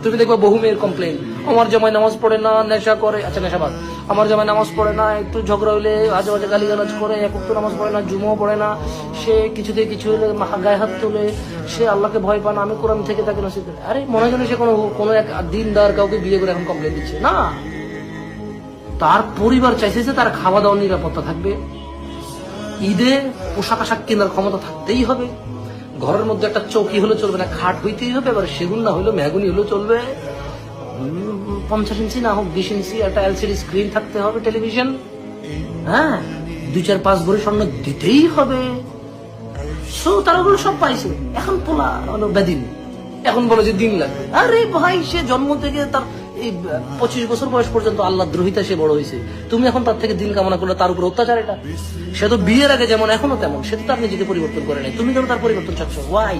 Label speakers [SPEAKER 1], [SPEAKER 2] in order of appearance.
[SPEAKER 1] তুমি দেখবা বহু মেয়ের কমপ্লেন, আমার জামাই নামাজ পড়ে না, নেশা করে, আচ্ছা নেশাবাদ, আমার জামাই নামাজ পড়ে না, একটু ঝগড়া হইলে আজে বাজে গালিগালাজ করে, এক ওয়াক্ত নামাজ পড়ে না, জুমাও পড়ে না, সে কিছুতে কিছু হলে গায়ে হাত তোলে, সে আল্লাহকে ভয় পায় না, আমি কোরআন থেকে তাকে নসিব করি। আরে মনে হয় সে কোনো এক দিনদার কাউকে বিয়ে করে এখন কমপ্লেন দিচ্ছে না। তার পরিবার চাইছে যে তার খাওয়া দাওয়ার নিরাপত্তা থাকবে, ঈদে পোশাক আশাক কেনার ক্ষমতা থাকতেই হবে, ঘরের মধ্যে একটা চৌকি হলে চলবে না, খাট হইতেই হবে, এবার সেগুন না হইলেও মেহগুনি হলেও চলবে, 50 ইঞ্চি না হোক 20 ইঞ্চি একটা এলসিডি স্ক্রিন থাকতে হবে, টেলিভিশন, হ্যাঁ 2-4-5 ভরি স্বর্ণ দিতেই হবে। তারা ওগুলো সব পাইছে, এখন পোলা হলো বেদিন, এখন বলে যে দিন লাগবে। আরে ভাই, সে জন্ম থেকে তার এই 25 বছর বয়স পর্যন্ত আল্লাহ দ্রোহিতা সে বড় হয়েছে, তুমি এখন তার থেকে দিন কামনা করলে তার উপর অত্যাচার। এটা সে তো বিয়ের আগে যেমন এখনো তেমন, সে তো তার নিজেকে পরিবর্তন করে নাই, তুমি কেন তার পরিবর্তন চাচ্ছ? ওয়াই?